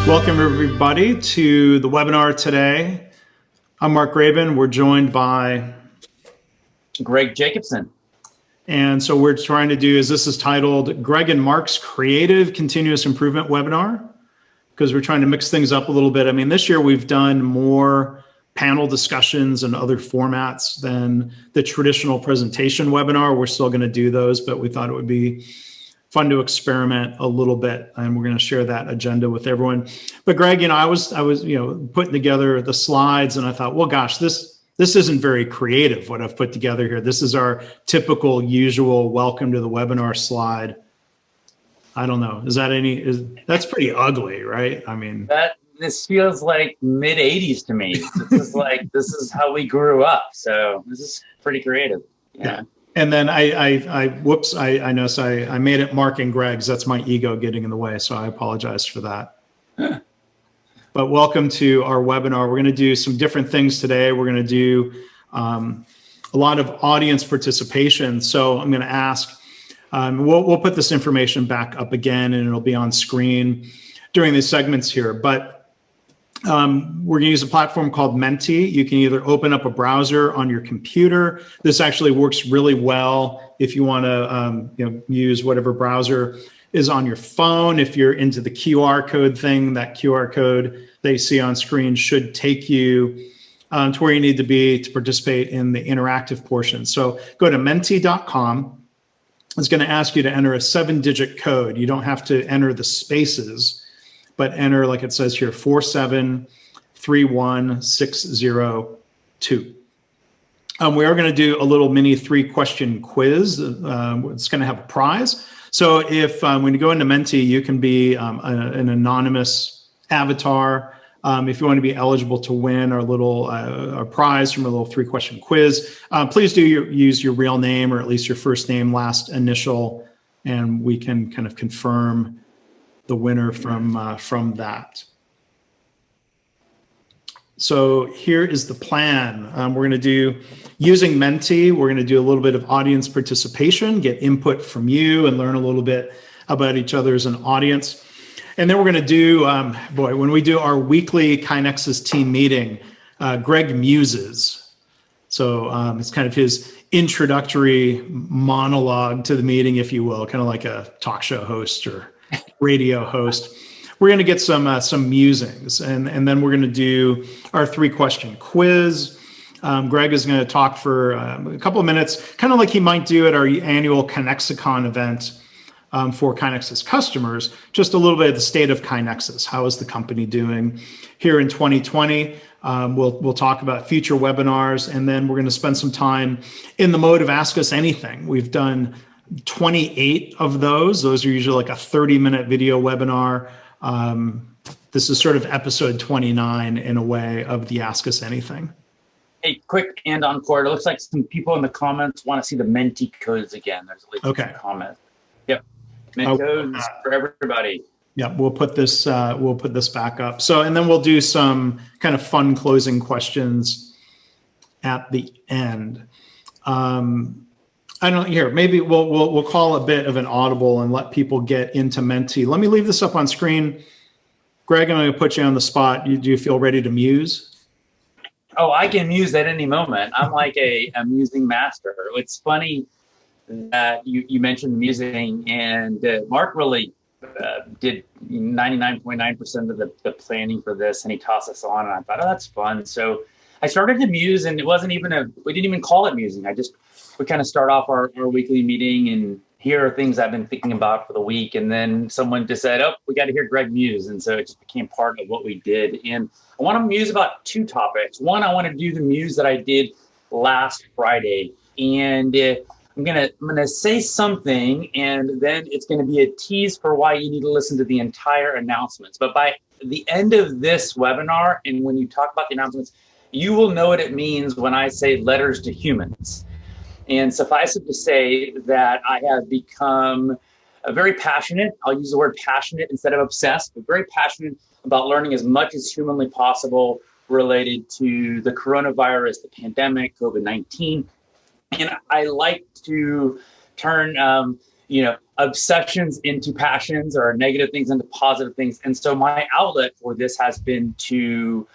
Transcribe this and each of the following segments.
Welcome, everybody, to the webinar today. I'm Mark Graban. We're joined by Greg Jacobson. And so we're trying to do this is titled Greg and Mark's Creative Continuous Improvement Webinar, because we're trying to mix things up a little bit. I mean, this year we've done more panel discussions and other formats than the traditional presentation webinar. We're still going to do those, but we thought it would be fun to experiment a little bit, and we're going to share that agenda with everyone. But Greg, I was putting together the slides, and I thought, well, gosh, this isn't very creative what I've put together here. This is our typical, usual welcome to the webinar slide. I don't know. That's pretty ugly, right? I mean, this feels like mid 80s to me. This is how we grew up. So this is pretty creative. Yeah. And then I noticed I made it Mark and Greg's. That's my ego getting in the way, so I apologize for that. But welcome to our webinar. We're going to do some different things today. We're going to do a lot of audience participation. So I'm going to ask, we'll put this information back up again, and it'll be on screen during these segments here. But we're going to use a platform called Menti. You can either open up a browser on your computer. This actually works really well if you want to use whatever browser is on your phone. If you're into the QR code thing, that QR code that you see on screen should take you to where you need to be to participate in the interactive portion. So go to menti.com. It's going to ask you to enter a 7-digit code. You don't have to enter the spaces, but enter, like it says here, 4731602. We are going to do a little mini 3-question quiz. It's going to have a prize. So if when you go into Menti, you can be an anonymous avatar. If you want to be eligible to win our little a prize from a little 3-question quiz, please do use your real name, or at least your first name, last initial, and we can kind of confirm the winner from that. So here is the plan. We're going to do, using Menti, we're going to do a little bit of audience participation, get input from you, and learn a little bit about each other as an audience. And then we're going to do, when we do our weekly KaiNexus team meeting, Greg muses. So it's kind of his introductory monologue to the meeting, if you will, kind of like a talk show host or radio host. We're going to get some musings, and then we're going to do our 3-question quiz. Greg is going to talk for a couple of minutes, kind of like he might do at our annual KaiNexicon event for KaiNexus customers, just a little bit of the state of KaiNexus. How is the company doing here in 2020? We'll talk about future webinars, and then we're going to spend some time in the mode of Ask Us Anything. We've done 28 of those. Those are usually like a 30-minute video webinar. This is sort of episode 29 in a way of the Ask Us Anything. Hey, quick and encore. It looks like some people in the comments want to see the Menti codes again. There's at least some comments. Yep, Menti codes for everybody. Yeah, we'll put this back up. So, and then we'll do some kind of fun closing questions at the end. Maybe we'll call a bit of an audible and let people get into Menti. Let me leave this up on screen. Greg, I'm going to put you on the spot. Do you feel ready to muse? Oh, I can muse at any moment. I'm like a musing master. It's funny that you mentioned musing, and Mark really did 99.9% of the planning for this, and he tossed us on, and I thought, oh, that's fun. So I started to muse, and we didn't even call it musing. We kind of start off our weekly meeting, and here are things I've been thinking about for the week. And then someone just said, oh, we got to hear Greg muse. And so it just became part of what we did. And I want to muse about 2 topics. One, I want to do the muse that I did last Friday. And I'm gonna say something, and then it's going to be a tease for why you need to listen to the entire announcements. But by the end of this webinar, and when you talk about the announcements, you will know what it means when I say letters to humans. And suffice it to say that I have become very passionate. I'll use the word passionate instead of obsessed, but very passionate about learning as much as humanly possible related to the coronavirus, the pandemic, COVID-19. And I like to turn obsessions into passions, or negative things into positive things. And so my outlet for this has been to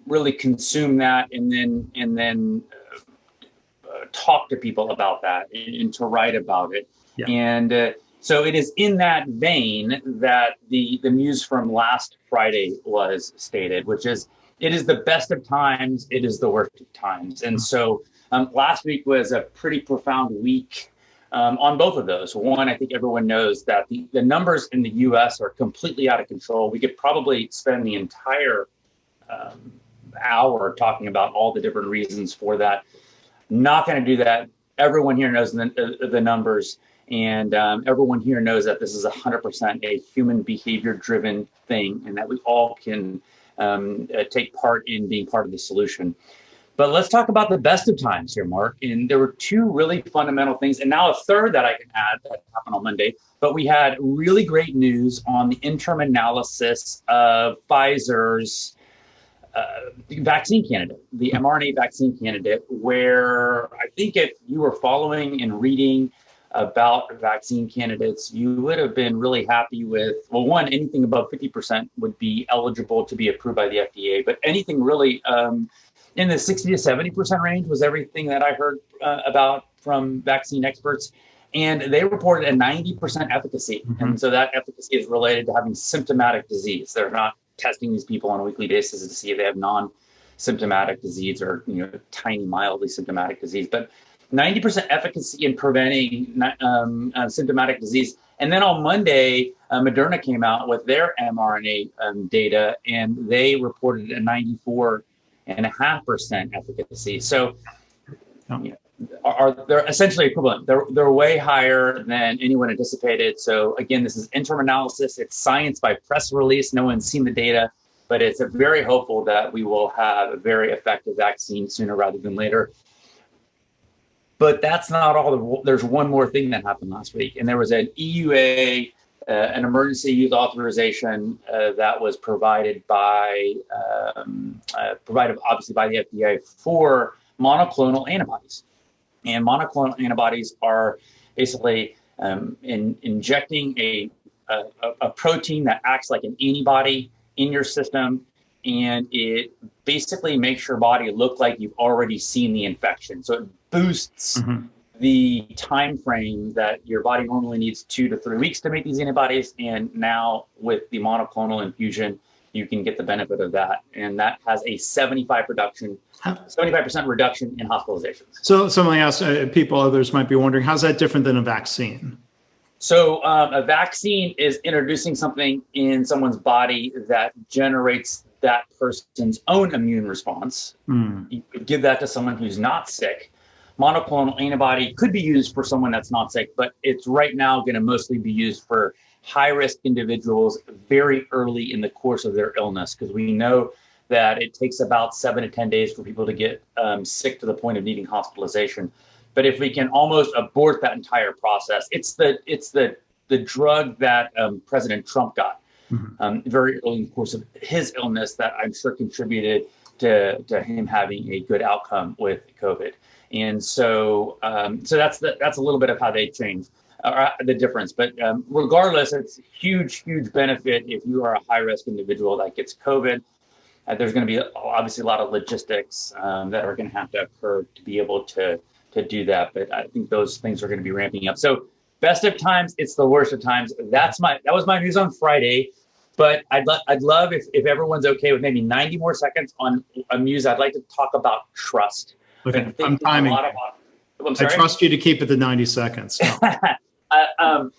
really consume that, and then talk to people about that, and to write about it. Yeah. And so it is in that vein that the muse from last Friday was stated, which is, it is the best of times, it is the worst of times. And so last week was a pretty profound week on both of those. One, I think everyone knows that the numbers in the US are completely out of control. We could probably spend the entire hour talking about all the different reasons for that. Not going to do that. Everyone here knows the numbers, and everyone here knows that this is 100% a human behavior-driven thing, and that we all can take part in being part of the solution. But let's talk about the best of times here, Mark. And there were two really fundamental things, and now a third that I can add that happened on Monday. But we had really great news on the interim analysis of Pfizer's vaccine candidate, the mRNA vaccine candidate, where I think if you were following and reading about vaccine candidates, you would have been really happy with, well, one, anything above 50% would be eligible to be approved by the FDA, but anything really in the 60 to 70% range was everything that I heard about from vaccine experts. And they reported a 90% efficacy. Mm-hmm. And so that efficacy is related to having symptomatic disease. They're not testing these people on a weekly basis to see if they have non-symptomatic disease or tiny, mildly symptomatic disease. But 90% efficacy in preventing symptomatic disease. And then on Monday, Moderna came out with their mRNA data, and they reported a 94.5% efficacy. So they're essentially equivalent. They're way higher than anyone anticipated. So again, this is interim analysis. It's science by press release. No one's seen the data, but it's very hopeful that we will have a very effective vaccine sooner rather than later. But that's not all. There's one more thing that happened last week, and there was an EUA, an emergency use authorization that was provided obviously by the FDA for monoclonal antibodies. And monoclonal antibodies are basically injecting a protein that acts like an antibody in your system, and it basically makes your body look like you've already seen the infection. So it boosts the time frame that your body normally needs 2 to 3 weeks to make these antibodies. And now with the monoclonal infusion, you can get the benefit of that. And that has a 75% reduction in hospitalizations. So somebody else, others might be wondering, how's that different than a vaccine? So a vaccine is introducing something in someone's body that generates that person's own immune response. You could give that to someone who's not sick. Monoclonal antibody could be used for someone that's not sick, but it's right now going to mostly be used for high-risk individuals very early in the course of their illness, because we know that it takes about 7 to 10 days for people to get sick to the point of needing hospitalization. But if we can almost abort that entire process, it's the drug that President Trump got very early in the course of his illness that I'm sure contributed to him having a good outcome with COVID. And so that's a little bit of how they changed the difference. But regardless, it's huge benefit if you are a high-risk individual that gets COVID. There's going to be obviously a lot of logistics that are going to have to occur to be able to do that. But I think those things are going to be ramping up. So best of times, it's the worst of times. That was my news on Friday. But I'd love if everyone's okay with maybe 90 more seconds on a muse. I'd like to talk about trust. Okay, I'm timing. I trust you to keep it to 90 seconds. I'll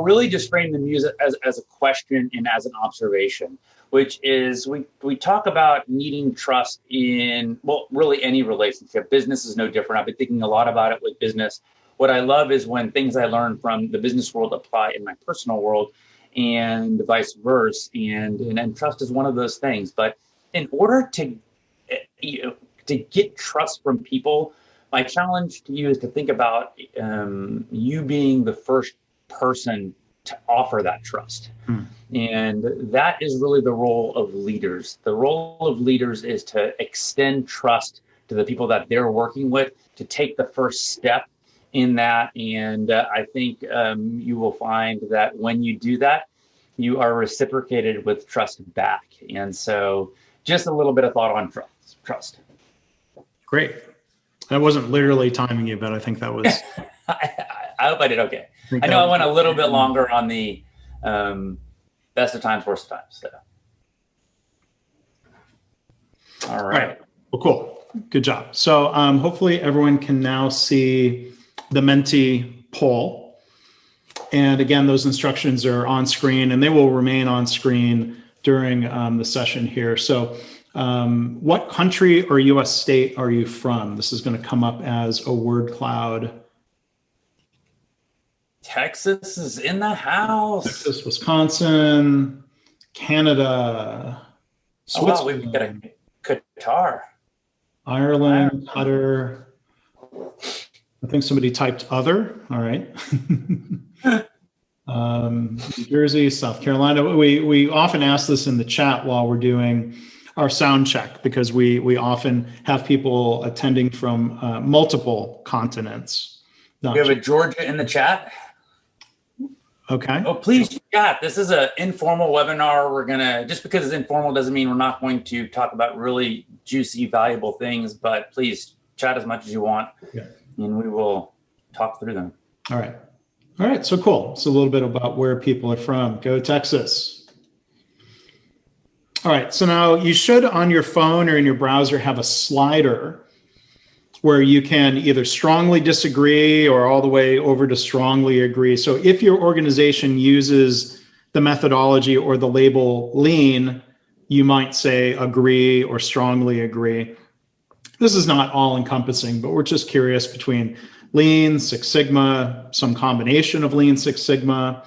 really just frame the muse as a question and as an observation, which is we talk about needing trust in, well, really any relationship. Business is no different. I've been thinking a lot about it with business. What I love is when things I learn from the business world apply in my personal world, and vice versa. And trust is one of those things. But in order to get trust from people, my challenge to you is to think about you being the first person to offer that trust. And that is really the role of leaders. The role of leaders is to extend trust to the people that they're working with, to take the first step in that. And I think you will find that when you do that, you are reciprocated with trust back. And so just a little bit of thought on trust. Great. That wasn't literally timing you, but I think that was. I hope I did okay. I know I went a little bit longer on the best of times, worst of times. So. All right. Well, cool. Good job. So hopefully everyone can now see the Menti poll. And again, those instructions are on screen and they will remain on screen during the session here. So what country or US state are you from? This is going to come up as a word cloud. Texas is in the house. Texas, Wisconsin, Canada, Switzerland. Oh, wow, we've got a Qatar. Ireland, Qatar. I think somebody typed other. All right. New Jersey, South Carolina. We often ask this in the chat while we're doing our sound check because we often have people attending from multiple continents. We have a Georgia in the chat. Okay. Oh, please chat. This is an informal webinar. We're going to, just because it's informal doesn't mean we're not going to talk about really juicy, valuable things, but please chat as much as you want and we will talk through them. All right. All right. So cool. So a little bit about where people are from. Go Texas. All right. So now you should on your phone or in your browser have a slider where you can either strongly disagree or all the way over to strongly agree. So if your organization uses the methodology or the label lean, you might say agree or strongly agree. This is not all encompassing, but we're just curious between Lean, Six Sigma, some combination of Lean, Six Sigma,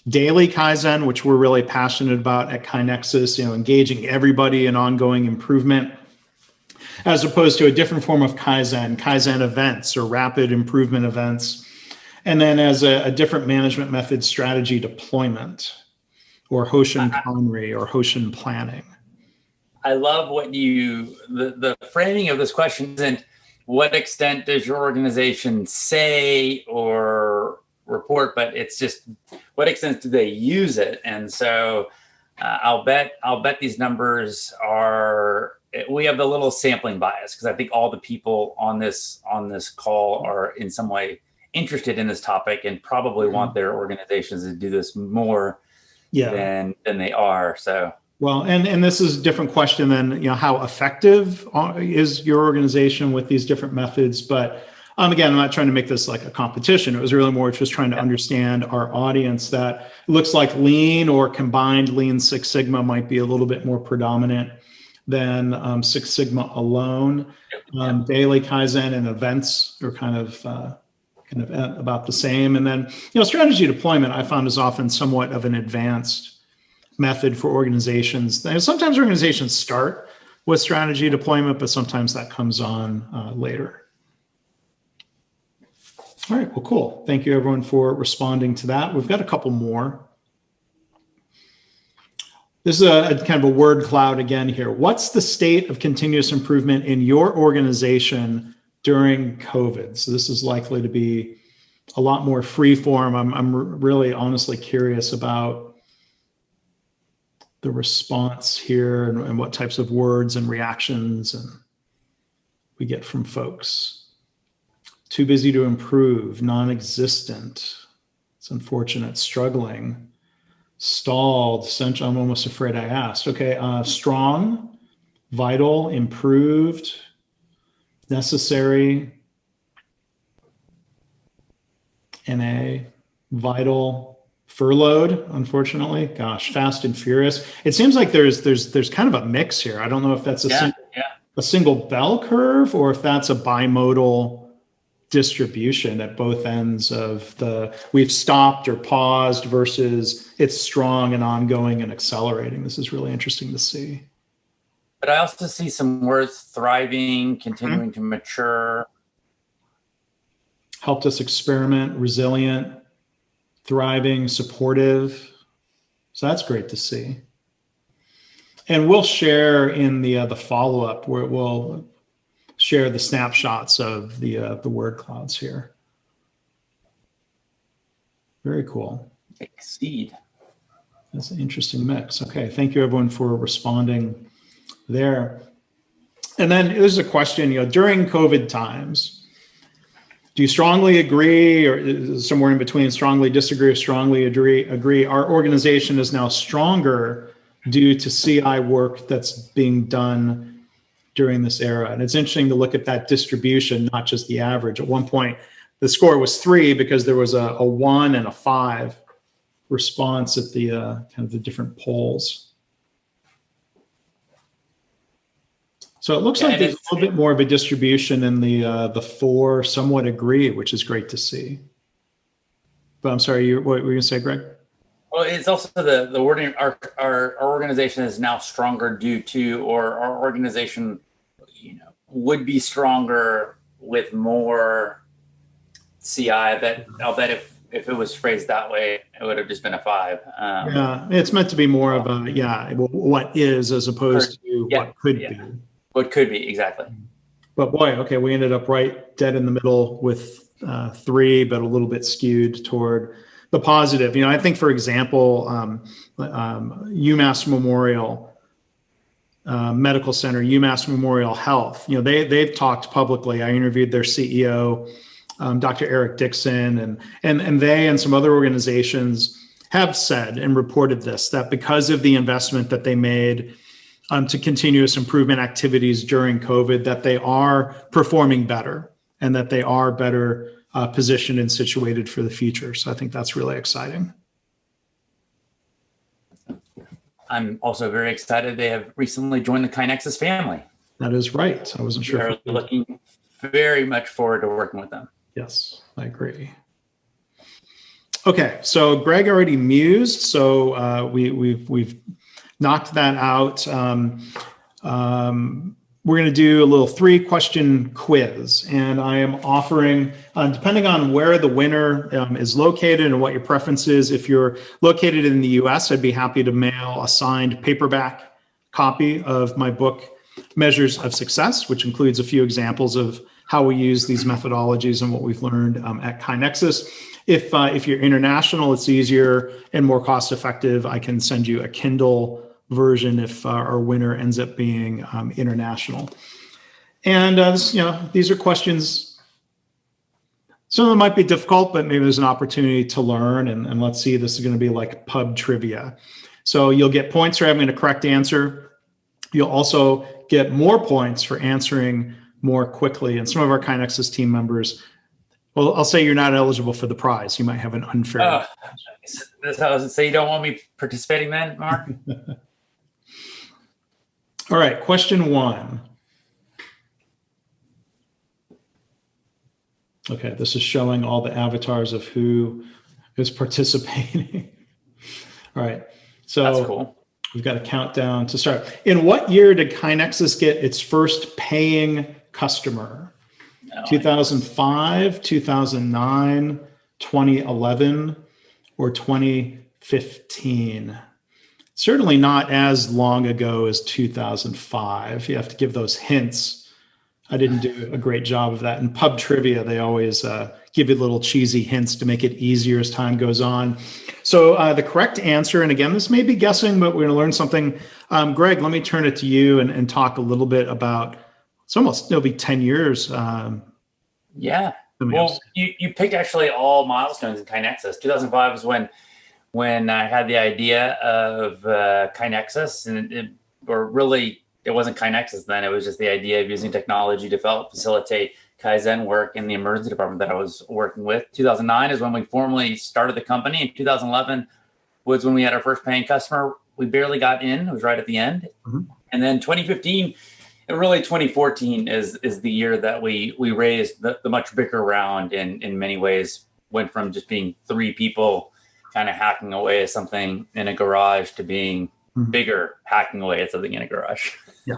daily Kaizen, which we're really passionate about at KaiNexus, engaging everybody in ongoing improvement, as opposed to a different form of Kaizen events or rapid improvement events. And then as a different management method, strategy deployment or Hoshin Kanri or Hoshin planning. I love what the framing of this question isn't what extent does your organization say or report, but it's just what extent do they use it? And so I'll bet these numbers we have the little sampling bias because I think all the people on this call are in some way interested in this topic and probably want their organizations to do this more than they are. So. Well, and this is a different question than how effective is your organization with these different methods. But again, I'm not trying to make this like a competition. It was really more just trying to understand our audience that it looks like Lean or combined Lean Six Sigma might be a little bit more predominant than Six Sigma alone. Daily Kaizen and events are kind of about the same. And then strategy deployment I found is often somewhat of an advanced method for organizations. Sometimes organizations start with strategy deployment, but sometimes that comes on later. All right, well, cool. Thank you everyone for responding to that. We've got a couple more. This is a kind of a word cloud again here. What's the state of continuous improvement in your organization during COVID? So this is likely to be a lot more free form. I'm really honestly curious about the response here and what types of words and reactions and we get from folks. Too busy to improve, non-existent. It's unfortunate, struggling, stalled, I'm almost afraid I asked. Okay, strong, vital, improved, necessary, NA, vital, furloughed, unfortunately. Gosh, fast and furious. It seems like there's kind of a mix here. I don't know if that's a single bell curve or if that's a bimodal distribution at both ends of we've stopped or paused versus it's strong and ongoing and accelerating. This is really interesting to see. But I also see some words: thriving, continuing to mature. Helped us experiment, resilient, thriving, supportive. So that's great to see. And we'll share in the follow-up where we'll share the snapshots of the word clouds here. Very cool. Exceed. That's an interesting mix. Okay, thank you everyone for responding there. And then there's a question, during COVID times, do you strongly agree, or somewhere in between, strongly disagree or strongly agree? Our organization is now stronger due to CI work that's being done during this era. And it's interesting to look at that distribution, not just the average. At one point, the score was 3 because there was a 1 and a 5 response at the kind of the different polls. So it looks like there's a little bit more of a distribution in the 4 somewhat agree, which is great to see. But I'm sorry, what were you going to say, Greg? Well, it's also the wording. Our organization is now stronger due to, or our organization, would be stronger with more CI. I'll bet if it was phrased that way, it would have just been a 5. Yeah, it's meant to be more of a what is as opposed to what could be. What could be, exactly. But boy, okay, we ended up right dead in the middle with 3, but a little bit skewed toward the positive. I think, for example, UMass Memorial Medical Center, UMass Memorial Health, they've talked publicly. I interviewed their CEO, Dr. Eric Dixon, and they and some other organizations have said and reported this, that because of the investment that they made to continuous improvement activities during COVID, that they are performing better and that they are better positioned and situated for the future. So I think that's really exciting. I'm also very excited they have recently joined the KaiNexus family. That is right. I wasn't sure. We're looking very much forward to working with them. Yes, I agree. Okay, so Greg already mused, so we've knocked that out. We're going to do a little 3-question quiz, and I am offering, depending on where the winner is located and what your preference is. If you're located in the US, I'd be happy to mail a signed paperback copy of my book, Measures of Success, which includes a few examples of how we use these methodologies and what we've learned at KaiNexus. If you're international, it's easier and more cost effective. I can send you a Kindle version if our winner ends up being international. And these are questions. Some of them might be difficult, but maybe there's an opportunity to learn. And let's see, this is going to be like pub trivia. So you'll get points for having a correct answer. You'll also get more points for answering more quickly. And some of our KaiNexus team members, well, I'll say you're not eligible for the prize. You might have an unfair. So you don't want me participating then, Mark? All right, question 1. Okay, this is showing all the avatars of who is participating. All right, so that's cool. We've got a countdown to start. In what year did KaiNexus get its first paying customer? 2005, 2009, 2011, or 2015? Certainly not as long ago as 2005. You have to give those hints. I didn't do a great job of that. In pub trivia, they always give you little cheesy hints to make it easier as time goes on. So the correct answer, and again, this may be guessing, but we're going to learn something. Greg, let me turn it to you and talk a little bit about, it'll be 10 years. Yeah. Well, you picked actually all milestones in KaiNexus. 2005 was when I had the idea of KaiNexus, and it wasn't KaiNexus then. It was just the idea of using technology to facilitate Kaizen work in the emergency department that I was working with. 2009 is when we formally started the company. And 2011 was when we had our first paying customer. We barely got in. It was right at the end. Mm-hmm. And then 2015, and really 2014 is the year that we raised the much bigger round in many ways. Went from just being 3 people kind of hacking away at something in a garage to being bigger hacking away at something in a garage. Yeah.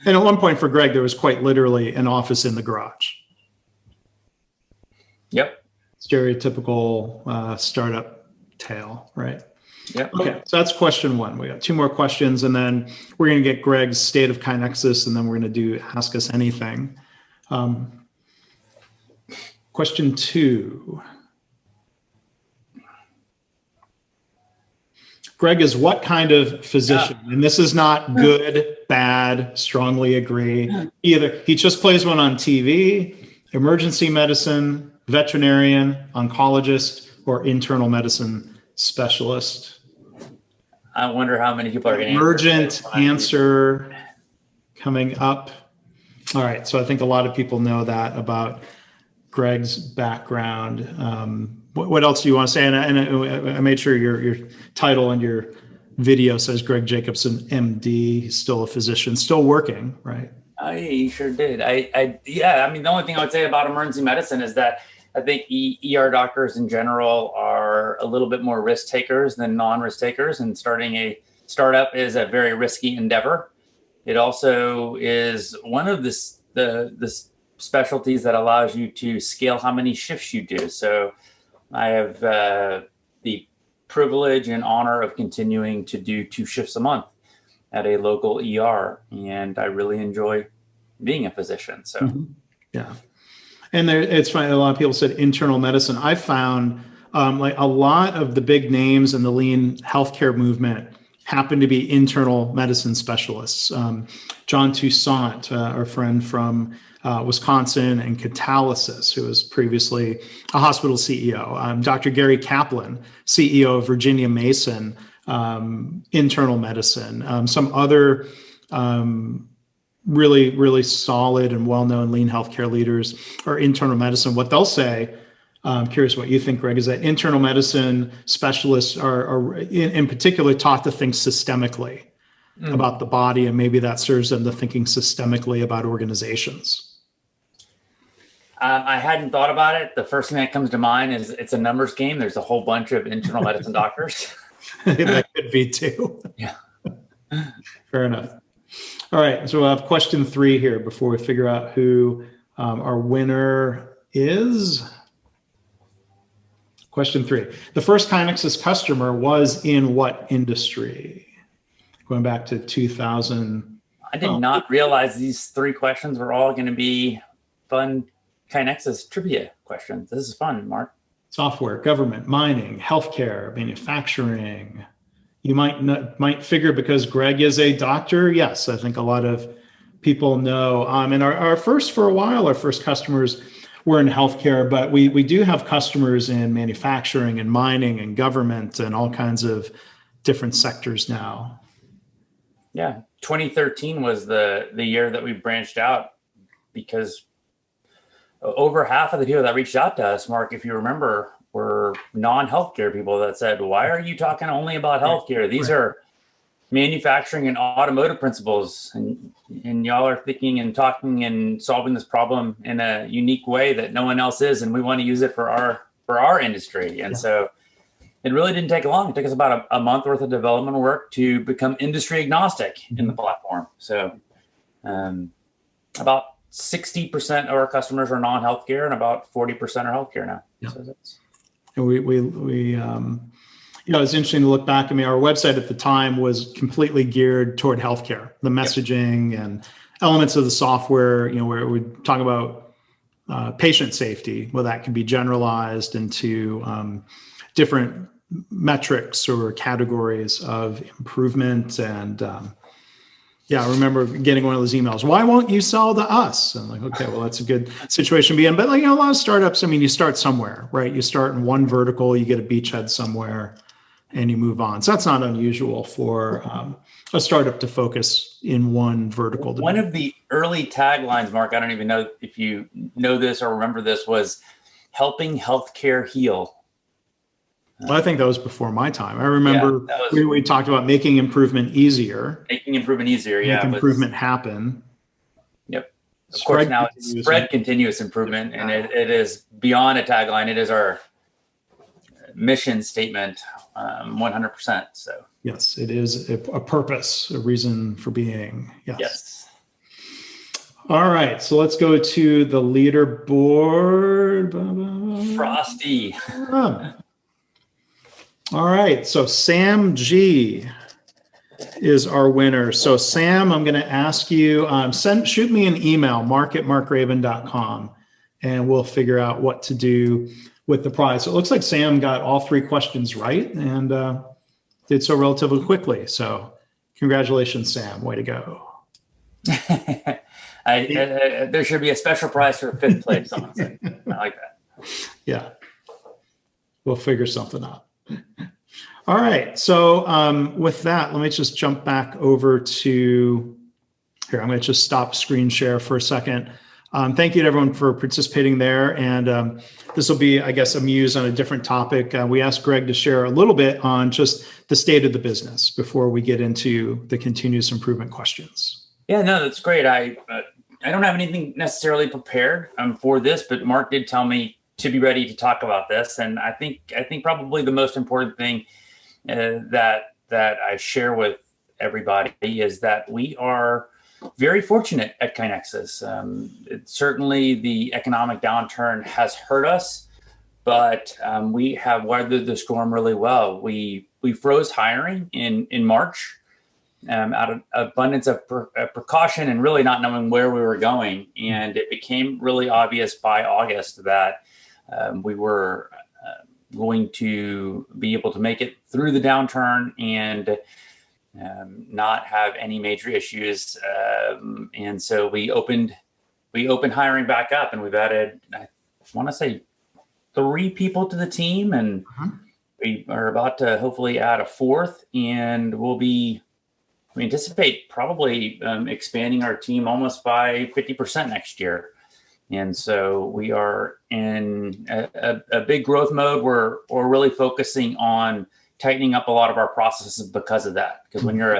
And at one point for Greg, there was quite literally an office in the garage. Yep. Stereotypical startup tale, right? Yep. Okay, so that's question 1. We got 2 more questions, and then we're going to get Greg's state of KaiNexus, and then we're going to do Ask Us Anything. Question 2. Greg is what kind of physician? And this is not good, bad, strongly agree either. He just plays one on TV, emergency medicine, veterinarian, oncologist, or internal medicine specialist. I wonder how many people are going to Emergent answer coming up. All right. So I think a lot of people know that about Greg's background. What else do you want to say? And I made sure your title and your video says Greg Jacobson, MD. He's still a physician, still working, right? I sure did. Yeah. I mean, the only thing I would say about emergency medicine is that I think ER doctors in general are a little bit more risk takers than non-risk takers, and starting a startup is a very risky endeavor. It also is one of the specialties that allows you to scale how many shifts you do. So I have the privilege and honor of continuing to do 2 shifts a month at a local ER, and I really enjoy being a physician. So, yeah. And it's funny, a lot of people said internal medicine. I found like a lot of the big names in the lean healthcare movement happen to be internal medicine specialists. John Toussaint, our friend from Wisconsin, and Catalysis, who was previously a hospital CEO. Dr. Gary Kaplan, CEO of Virginia Mason, internal medicine. Some other really, really solid and well-known lean healthcare leaders are internal medicine. What they'll say, I'm curious what you think, Greg, is that internal medicine specialists are in particular taught to think systemically about the body, and maybe that serves them to thinking systemically about organizations. I hadn't thought about it. The first thing that comes to mind is it's a numbers game. There's a whole bunch of internal medicine doctors. That could be too. Yeah. Fair enough. All right. So we'll have question 3 here before we figure out who our winner is. Question 3. The first KaiNexus customer was in what industry? Going back to 2000. I did not realize these 3 questions were all going to be fun KaiNexus trivia questions. This is fun, Mark. Software, government, mining, healthcare, manufacturing. You might figure because Greg is a doctor. Yes, I think a lot of people know. And our first customers were in healthcare, but we do have customers in manufacturing and mining and government and all kinds of different sectors now. Yeah, 2013 was the year that we branched out, because over half of the people that reached out to us, Mark, if you remember, were non-healthcare people that said, why are you talking only about healthcare? These are manufacturing and automotive principles, and y'all are thinking and talking and solving this problem in a unique way that no one else is, and we want to use it for our industry. And so it really didn't take long. It took us about a month worth of development work to become industry agnostic in the platform. So about 60% of our customers are non-healthcare, and about 40% are healthcare now. Yeah. So that's... And we it's interesting to look back. I mean, our website at the time was completely geared toward healthcare, the messaging and elements of the software, where we talk about patient safety. Well, that can be generalized into different metrics or categories of improvement. And I remember getting one of those emails. Why won't you sell to us? And I'm like, okay, well, that's a good situation to be in. But a lot of startups, I mean, you start somewhere, right? You start in one vertical, you get a beachhead somewhere, and you move on. So that's not unusual for a startup to focus in one vertical. One of the early taglines, Mark, I don't even know if you know this or remember this, was helping healthcare heal. Well, I think that was before my time. I remember we talked about making improvement easier. Making improvement easier, Make improvement happen. Yep. Of course, now it's spread continuous improvement, and it is beyond a tagline. It is our mission statement, 100%. So yes, it is a purpose, a reason for being. Yes. All right, so let's go to the leaderboard. Frosty. All right, so Sam G is our winner. So Sam, I'm going to ask you, shoot me an email, mark@markgraban.com, and we'll figure out what to do with the prize. So it looks like Sam got all 3 questions right, and did so relatively quickly. So congratulations, Sam. Way to go. There should be a special prize for 5th place. Someone said. I like that. Yeah. We'll figure something out. All right. So with that, let me just jump back over to here. I'm going to just stop screen share for a second. Thank you to everyone for participating there. And this will be, I guess, a muse on a different topic. We asked Greg to share a little bit on just the state of the business before we get into the continuous improvement questions. Yeah, no, that's great. I don't have anything necessarily prepared for this, but Mark did tell me to be ready to talk about this. And I think probably the most important thing that I share with everybody is that we are very fortunate at KaiNexus. Certainly the economic downturn has hurt us, but we have weathered the storm really well. We froze hiring in March out of abundance of precaution and really not knowing where we were going. And it became really obvious by August that we were going to be able to make it through the downturn and not have any major issues. And so we opened hiring back up, and we've added, I want to say, 3 people to the team, and we are about to hopefully add a 4th, and we anticipate probably expanding our team almost by 50% next year. And so we are in a big growth mode. We're really focusing on tightening up a lot of our processes because of that. Because when you're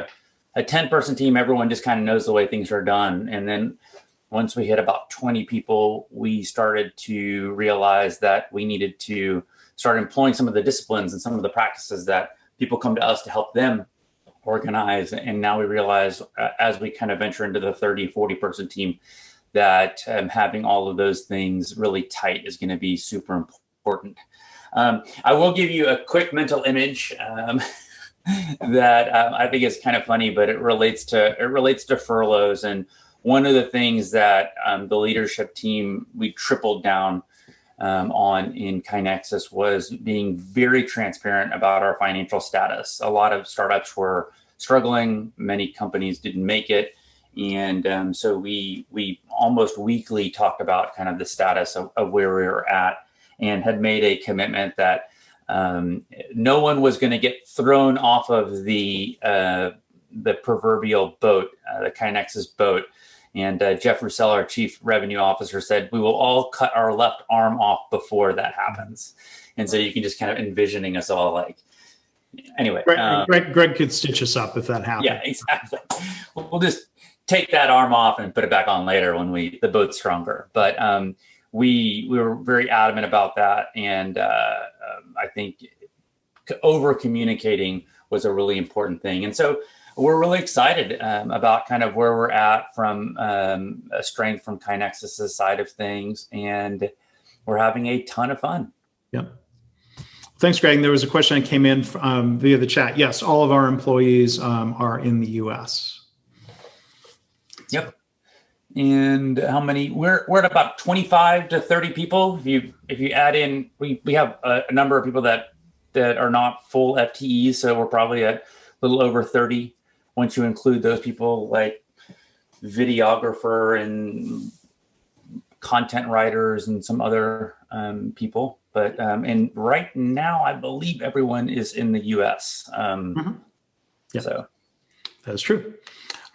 a 10-person team, everyone just kind of knows the way things are done. And then once we hit about 20 people, we started to realize that we needed to start employing some of the disciplines and some of the practices that people come to us to help them organize. And now we realize as we kind of venture into the 30, 40-person team that having all of those things really tight is going to be super important. I will give you a quick mental image that I think is kind of funny, but it relates to furloughs. And one of the things that the leadership team, we tripled down on in KaiNexus was being very transparent about our financial status. A lot of startups were struggling. Many companies didn't make it. And so we almost weekly talked about kind of the status of where we were at, and had made a commitment that no one was going to get thrown off of the proverbial boat, the KaiNexus boat. And Jeff Roussel, our chief revenue officer, said, we will all cut our left arm off before that happens. And so you can just kind of envisioning us all like, anyway. Greg could stitch us up if that happened. Yeah, exactly. We'll just take that arm off and put it back on later when the boat's stronger. But we were very adamant about that. And I think over communicating was a really important thing. And so we're really excited about kind of where we're at from a strength from KaiNexus' side of things. And we're having a ton of fun. Yeah. Thanks, Greg. There was a question that came in via the chat. Yes, all of our employees are in the U.S. Yep. And how many? We're at about 25 to 30 people. If you add in, we have a number of people that are not full FTEs, so we're probably at a little over 30. Once you include those people like videographer and content writers and some other people. But and right now, I believe everyone is in the U.S. Yep. So that's true.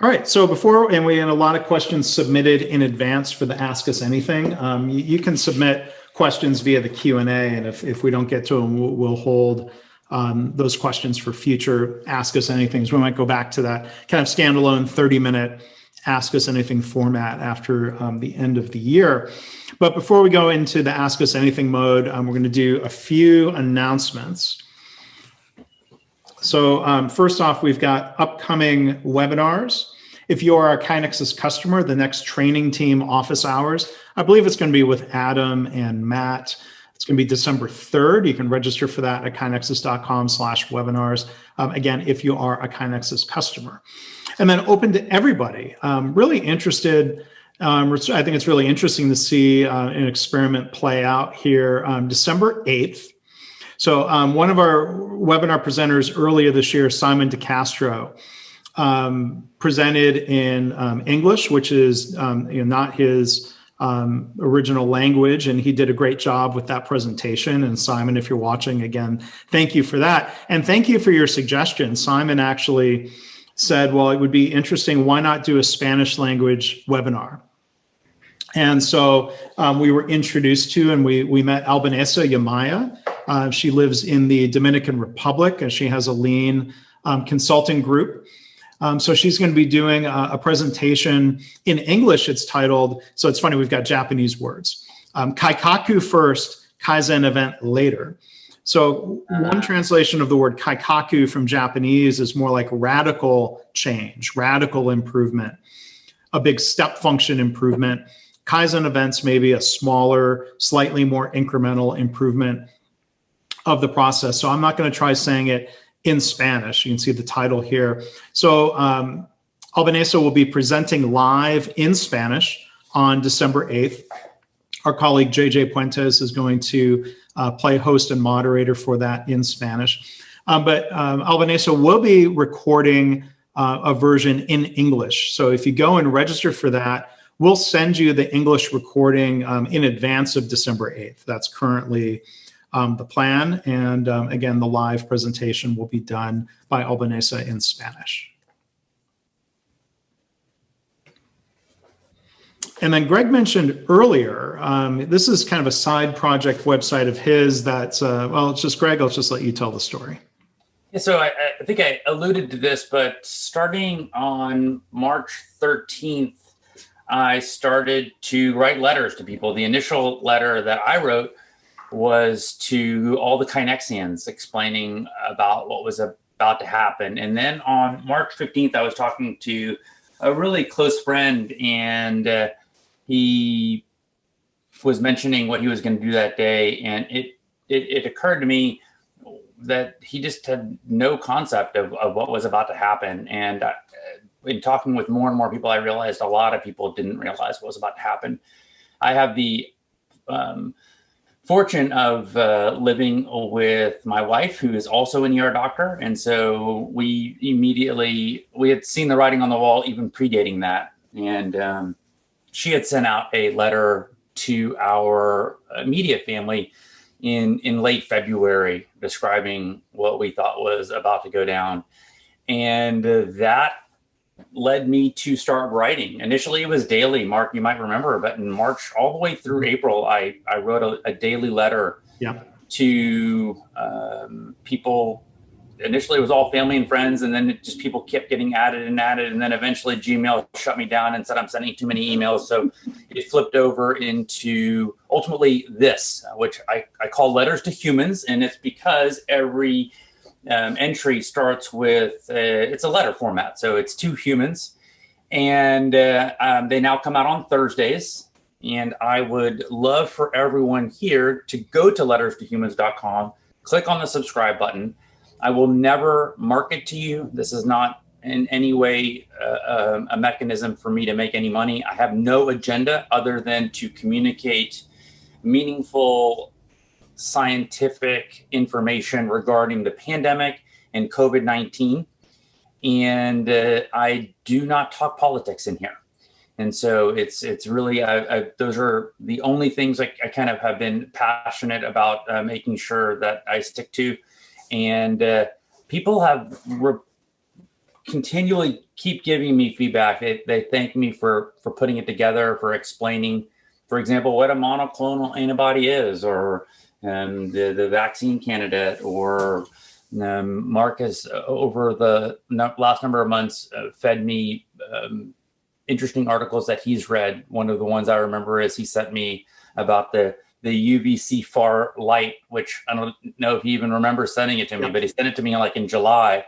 All right. So we had a lot of questions submitted in advance for the Ask Us Anything. You can submit questions via the Q&A, and if we don't get to them, we'll hold those questions for future Ask Us Anythings. We might go back to that kind of standalone 30-minute Ask Us Anything format after the end of the year. But before we go into the Ask Us Anything mode, we're going to do a few announcements. So first off, we've got upcoming webinars. If you are a KaiNexus customer, the next training team office hours, I believe it's going to be with Adam and Matt. It's going to be December 3rd. You can register for that at kainexus.com/webinars. Again, if you are a KaiNexus customer. And then open to everybody. Really interested. I think it's really interesting to see an experiment play out here. December 8th. So one of our webinar presenters earlier this year, Simon DeCastro, presented in English, which is not his original language, and he did a great job with that presentation. And Simon, if you're watching, again, thank you for that. And thank you for your suggestion. Simon actually said, well, it would be interesting, why not do a Spanish language webinar? And so we were introduced to, and we met Albanesa Yamaya. She lives in the Dominican Republic, and she has a lean consulting group. So she's going to be doing a presentation in English. It's titled, so it's funny, we've got Japanese words. Kaikaku first, Kaizen event later. So one translation of the word kaikaku from Japanese is more like radical change, radical improvement, a big step function improvement. Kaizen events may be a smaller, slightly more incremental improvement of the process. So I'm not going to try saying it in Spanish. You can see the title here. So Albanesa will be presenting live in Spanish on December 8th. Our colleague JJ Puentes is going to play host and moderator for that in Spanish. But Albanesa will be recording a version in English. So if you go and register for that, we'll send you the English recording in advance of December 8th. That's currently the plan. And again, the live presentation will be done by Albanesa in Spanish. And then Greg mentioned earlier, this is kind of a side project website of his that's, well, it's just Greg, I'll just let you tell the story. Yeah, so I think I alluded to this, but starting on March 13th, I started to write letters to people. The initial letter that I wrote was to all the KaiNexians explaining about what was about to happen. And then on March 15th, I was talking to a really close friend, and he was mentioning what he was going to do that day. And it occurred to me that he just had no concept of what was about to happen. And in talking with more and more people, I realized a lot of people didn't realize what was about to happen. I have the fortune of living with my wife, who is also an ER doctor. And so we had seen the writing on the wall even predating that. And she had sent out a letter to our immediate family in late February describing what we thought was about to go down. And that led me to start writing. Initially, it was daily. Mark, you might remember, but in March all the way through April, I wrote a daily letter to people. Initially, it was all family and friends, and then people kept getting added. And then eventually Gmail shut me down and said I'm sending too many emails. So it flipped over into ultimately this, which I call Letters to Humans. And it's because every entry starts with, it's a letter format. So it's to humans. And they now come out on Thursdays. And I would love for everyone here to go to letterstohumans.com, click on the subscribe button. I will never market to you. This is not in any way a mechanism for me to make any money. I have no agenda other than to communicate meaningful scientific information regarding the pandemic and COVID-19. And I do not talk politics in here. And so it's really, those are the only things I kind of have been passionate about making sure that I stick to. And people have continually keep giving me feedback. They thank me for putting it together, for explaining, for example, what a monoclonal antibody is, or the vaccine candidate, or Mark has over the last number of months fed me interesting articles that he's read. One of the ones I remember is he sent me about the UVC far light, which I don't know if he even remembers sending it to me, but he sent it to me like in July.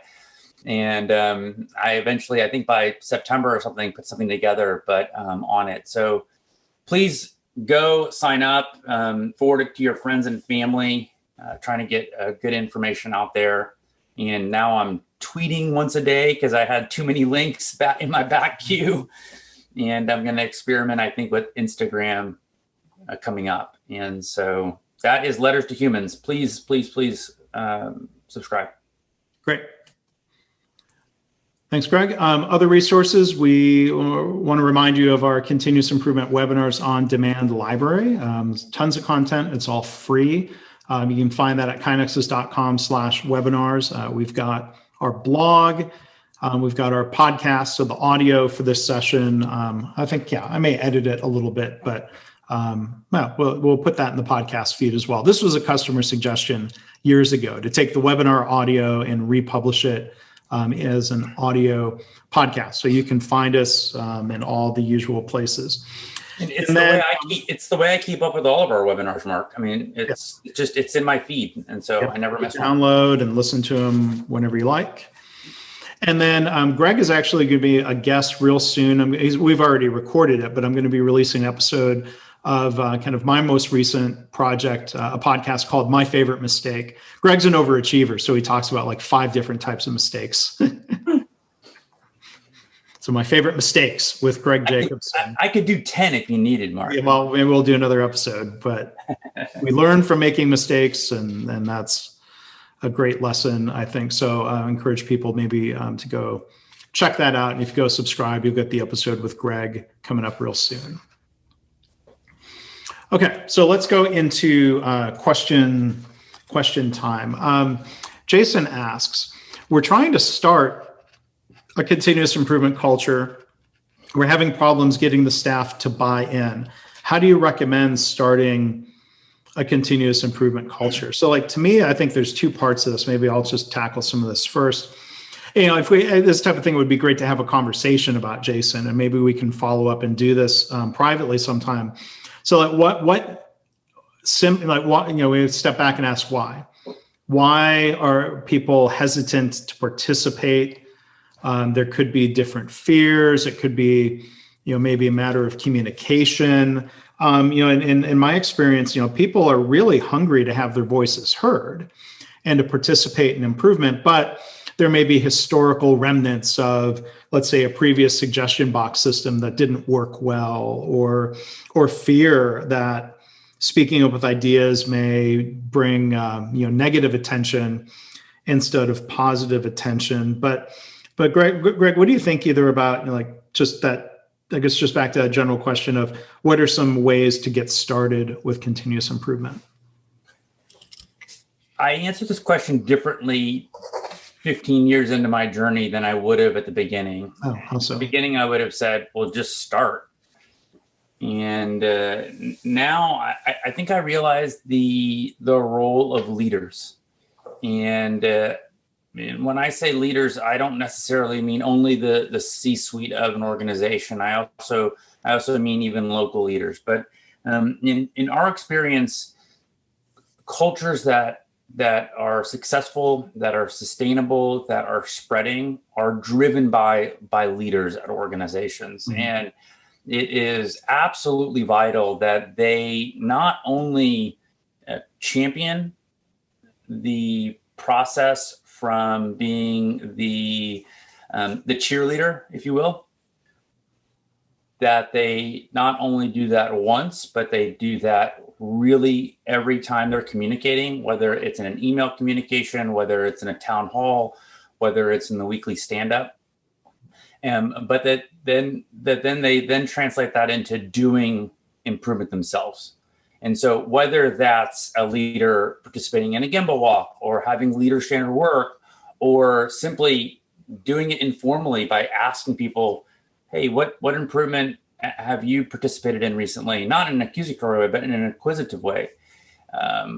And I eventually, I think by September or something, put something together, but on it. So please go sign up, forward it to your friends and family, trying to get good information out there. And now I'm tweeting once a day because I had too many links back in my back queue. And I'm going to experiment, I think, with Instagram coming up. And so That is Letters to Humans. Please, please, please subscribe. Great. Thanks, Greg. Other resources, we want to remind you of our continuous improvement webinars on demand library. Tons of content. It's all free. You can find that at kainexus.com/webinars. We've got our blog. We've got our podcast. So the audio for this session, I think, I may edit it a little bit, but we'll put that in the podcast feed as well. This was a customer suggestion years ago to take the webinar audio and republish it as an audio podcast. So you can find us in all the usual places. It's the way I keep up with all of our webinars, Mark. I mean, it's in my feed. And so I never miss one. Download and listen to them whenever you like. And then Greg is actually going to be a guest real soon. We've already recorded it, but I'm going to be releasing an episode of kind of my most recent project, a podcast called My Favorite Mistake. Greg's an overachiever, so he talks about like 5 different types of mistakes. So My Favorite Mistakes with Greg Jacobson. I could do 10 if you needed, Mark. Yeah, well, maybe we'll do another episode, but we learn from making mistakes, and that's a great lesson, I think. So I encourage people maybe to go check that out. And if you go subscribe, you'll get the episode with Greg coming up real soon. Okay, so let's go into question time. Jason asks, we're trying to start a continuous improvement culture. We're having problems getting the staff to buy in. How do you recommend starting a continuous improvement culture? So like, to me, I think there's 2 parts of this. Maybe I'll just tackle some of this first. If this type of thing would be great to have a conversation about, Jason, and maybe we can follow up and do this privately sometime. So like we step back and ask why. Why are people hesitant to participate? There could be different fears. It could be, maybe a matter of communication. In my experience, people are really hungry to have their voices heard and to participate in improvement, but there may be historical remnants of, let's say, a previous suggestion box system that didn't work well, or fear that speaking up with ideas may bring negative attention instead of positive attention. But Greg, what do you think either about just that? I guess just back to that general question of what are some ways to get started with continuous improvement? I answered this question differently 15 years into my journey than I would have at the beginning. Oh, how so? At the beginning, I would have said, well, just start. And now I think I realize the role of leaders. And when I say leaders, I don't necessarily mean only the C-suite of an organization. I also mean even local leaders. But in our experience, cultures that are successful, that are sustainable, that are spreading, are driven by leaders at organizations. Mm-hmm. And it is absolutely vital that they not only champion the process from being the cheerleader, if you will, that they not only do that once, but they do that really every time they're communicating, whether it's in an email communication, whether it's in a town hall, whether it's in the weekly stand-up. But that they translate that into doing improvement themselves. And so whether that's a leader participating in a Gemba walk, or having leader standard work, or simply doing it informally by asking people, hey, what improvement have you participated in recently? Not in an accusatory way, but in an inquisitive way. As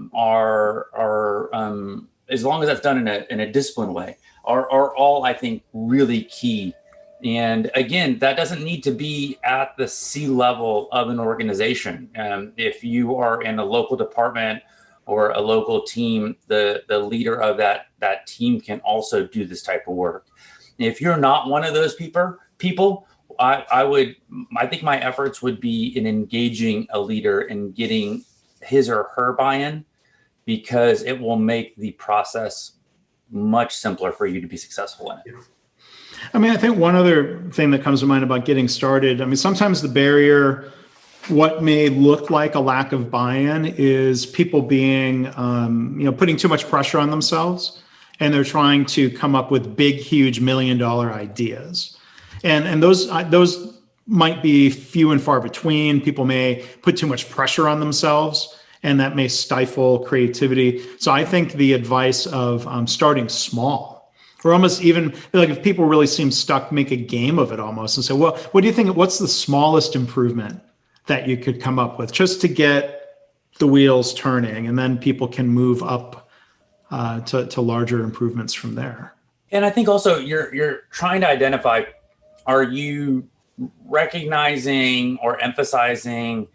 long as that's done in a disciplined way, are all, I think, really key. And again, that doesn't need to be at the C level of an organization. If you are in a local department or a local team, the leader of that team can also do this type of work. If you're not one of those people, I think my efforts would be in engaging a leader and getting his or her buy-in, because it will make the process much simpler for you to be successful in it. I mean, I think one other thing that comes to mind about getting started, I mean, sometimes the barrier what may look like a lack of buy-in is people being, putting too much pressure on themselves, and they're trying to come up with big, huge $1 million ideas, and those might be few and far between. People may put too much pressure on themselves, and that may stifle creativity. So I think the advice of starting small, or almost even like if people really seem stuck, make a game of it almost and say, well, what do you think? What's the smallest improvement that you could come up with just to get the wheels turning, and then people can move up to larger improvements from there. And I think also you're trying to identify, are you recognizing or emphasizing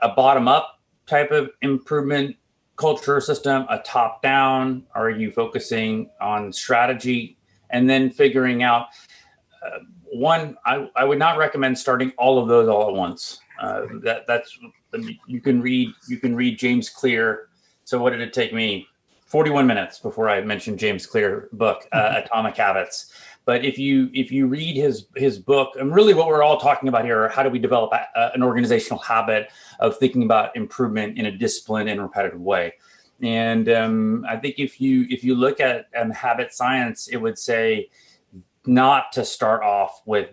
a bottom up type of improvement culture system, a top down? Are you focusing on strategy and then figuring out one? I would not recommend starting all of those all at once. That's you can read James Clear. So what did it take me? 41 minutes before I mentioned James Clear book, Atomic Habits. But if you read his book, and really what we're all talking about here are how do we develop an organizational habit of thinking about improvement in a disciplined and repetitive way. And I think if you look at habit science, it would say not to start off with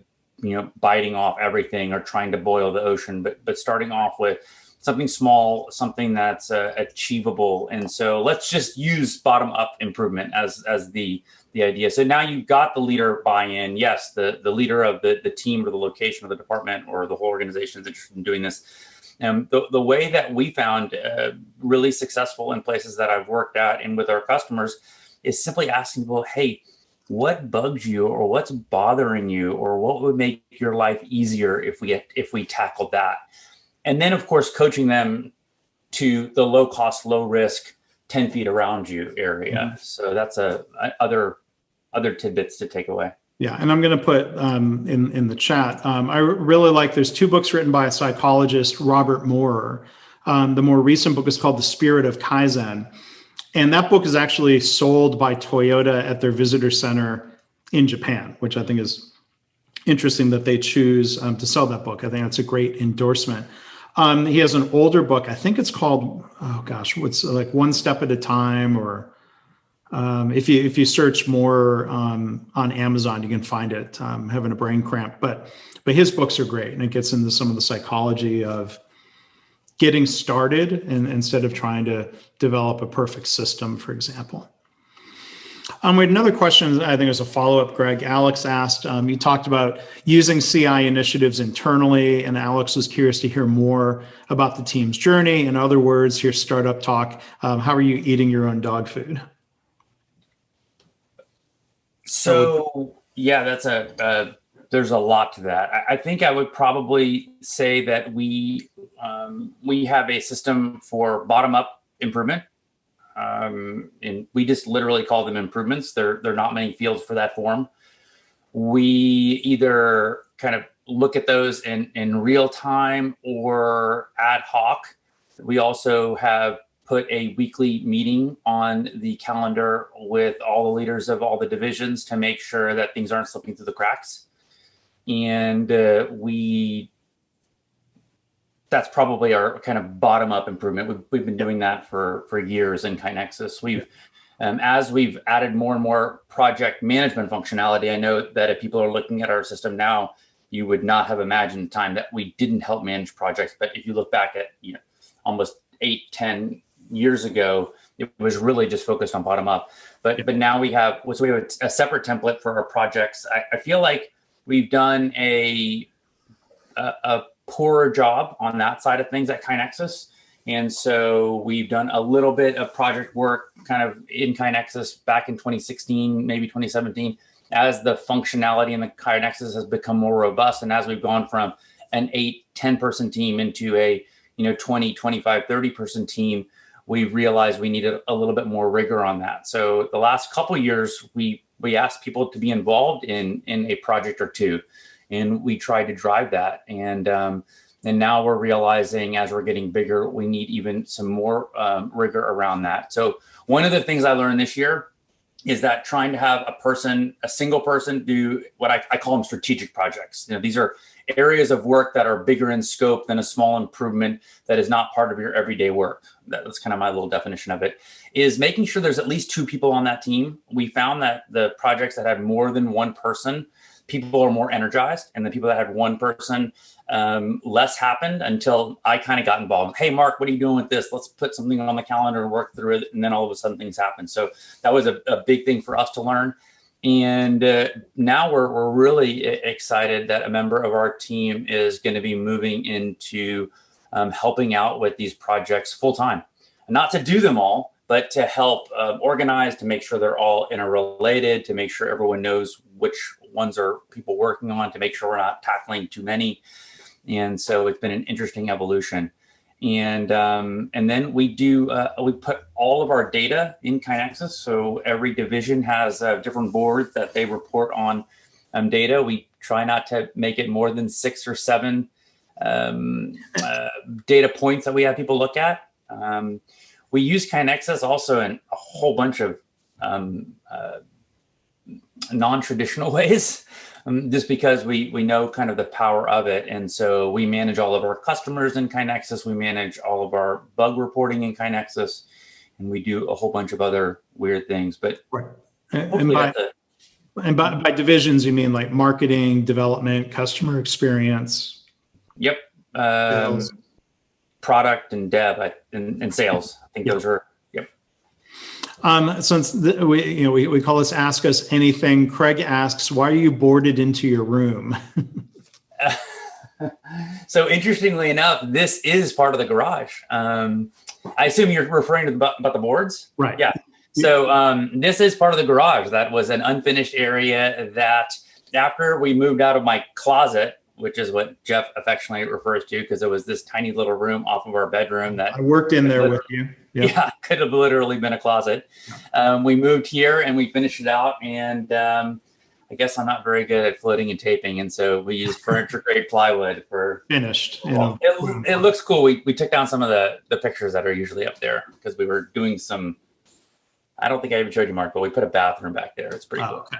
biting off everything or trying to boil the ocean, but starting off with something small, something that's achievable. And so let's just use bottom up improvement as the idea. So now you've got the leader buy-in. Yes, the leader of the team or the location or the department or the whole organization is interested in doing this. The way that we found really successful in places that I've worked at and with our customers is simply asking people, hey, what bugs you, or what's bothering you, or what would make your life easier if we tackled that? And then, of course, coaching them to the low cost, low risk, 10 feet around you area. Mm-hmm. So that's other tidbits to take away. Yeah, and I'm going to put in the chat. I really like. There's 2 books written by a psychologist, Robert Moore. The more recent book is called The Spirit of Kaizen. And that book is actually sold by Toyota at their visitor center in Japan, which I think is interesting that they choose to sell that book. I think that's a great endorsement. He has an older book. I think it's called, what's like One Step at a Time, or if you search more on Amazon, you can find it. Having a brain cramp, but his books are great, and it gets into some of the psychology of getting started and instead of trying to develop a perfect system, for example. We had another question, I think it was a follow-up, Greg. Alex asked, you talked about using CI initiatives internally, and Alex was curious to hear more about the team's journey. In other words, here's startup talk. How are you eating your own dog food? So, yeah, there's a lot to that. I think I would probably say that we have a system for bottom-up improvement. And we just literally call them improvements. There are not many fields for that form. We either kind of look at those in real time or ad hoc. We also have put a weekly meeting on the calendar with all the leaders of all the divisions to make sure that things aren't slipping through the cracks. And that's probably our kind of bottom-up improvement. We've been doing that for years in KaiNexus. As we've added more and more project management functionality, I know that if people are looking at our system now, you would not have imagined the time that we didn't help manage projects. But if you look back at almost 8-10 years ago, it was really just focused on bottom-up. But now we have a separate template for our projects. I feel like we've done a poorer job on that side of things at KaiNexus. And so we've done a little bit of project work kind of in KaiNexus back in 2016, maybe 2017, as the functionality in the KaiNexus has become more robust. And as we've gone from an 8-10 person team into a 20, 25, 30 person team, we've realized we needed a little bit more rigor on that. So the last couple of years, we asked people to be involved in a project or two. And we tried to drive that. And now we're realizing as we're getting bigger, we need even some more rigor around that. So one of the things I learned this year is that trying to have a single person do what I call them strategic projects. These are areas of work that are bigger in scope than a small improvement that is not part of your everyday work. That's kind of my little definition of it, is making sure there's at least 2 people on that team. We found that the projects that had more than 1 person, people are more energized, and the people that had 1 person, less happened until I kind of got involved. Hey, Mark, what are you doing with this? Let's put something on the calendar and work through it. And then all of a sudden things happen. So that was a big thing for us to learn. And now we're really excited that a member of our team is going to be moving into helping out with these projects full time. Not to do them all, but to help organize, to make sure they're all interrelated, to make sure everyone knows which ones are people working on, to make sure we're not tackling too many. And so it's been an interesting evolution. And then we put all of our data in KaiNexus. So every division has a different board that they report on data. We try not to make it more than 6 or 7 data points that we have people look at. We use KaiNexus also in a whole bunch of non-traditional ways. Just because we know kind of the power of it. And so we manage all of our customers in KaiNexus. We manage all of our bug reporting in KaiNexus. And we do a whole bunch of other weird things. But right. And by divisions, you mean like marketing, development, customer experience? Yep. Product and dev and sales. I think those are. Since we call this Ask Us Anything, Craig asks, why are you boarded into your room? So interestingly enough, this is part of the garage. I assume you're referring to about the boards? Right. Yeah. So this is part of the garage. That was an unfinished area that after we moved out of my closet, which is what Jeff affectionately refers to, because it was this tiny little room off of our bedroom that I worked in there with you. Yeah, could have literally been a closet. We moved here and we finished it out. And I guess I'm not very good at floating and taping. And so we used furniture grade plywood for finished. It looks cool. We took down some of the pictures that are usually up there because we were doing some, I don't think I even showed you, Mark, but we put a bathroom back there. It's pretty cool. Okay.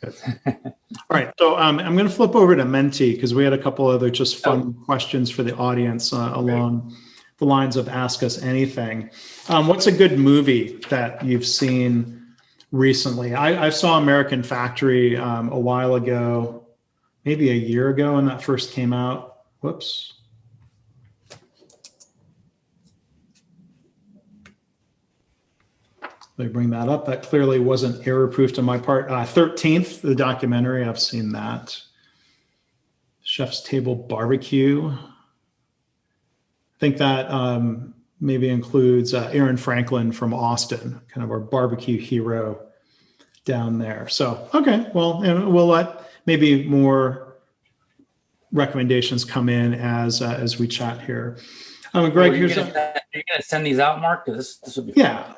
Good. All right. So I'm going to flip over to Menti because we had a couple other just fun questions for the audience along the lines of Ask Us Anything. What's a good movie that you've seen recently? I saw American Factory a while ago, maybe a year ago when that first came out. Whoops. They bring that up. That clearly wasn't error-proof on my part. 13th, the documentary, I've seen that. Chef's Table Barbecue. I think that maybe includes Aaron Franklin from Austin, kind of our barbecue hero down there. So, okay, well, and we'll let maybe more recommendations come in as we chat here. Greg, are you going to send these out, Mark? Because this would be fun.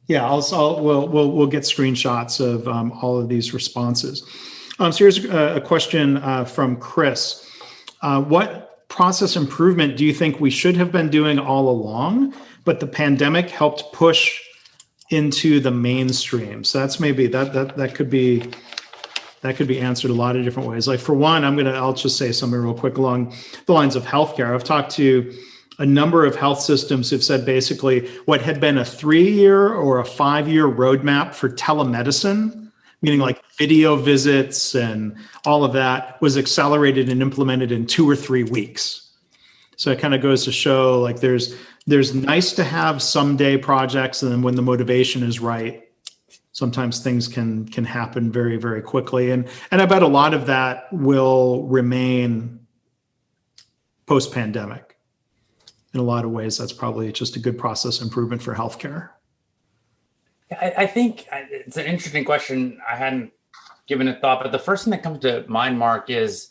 Yeah, we'll get screenshots of all of these responses. So here's a question from Chris. What process improvement do you think we should have been doing all along, but the pandemic helped push into the mainstream? So that's maybe that could be answered a lot of different ways. Like for one, I'll just say something real quick along the lines of healthcare. I've talked to a number of health systems who've said basically what had been a 3-year or a 5-year roadmap for telemedicine, meaning like video visits and all of that, was accelerated and implemented in 2 or 3 weeks. So it kind of goes to show like there's nice to have someday projects, and then when the motivation is right, sometimes things can happen very, very quickly. And I bet a lot of that will remain post-pandemic. In a lot of ways, that's probably just a good process improvement for healthcare. I think it's an interesting question. I hadn't given it thought, but the first thing that comes to mind, Mark, is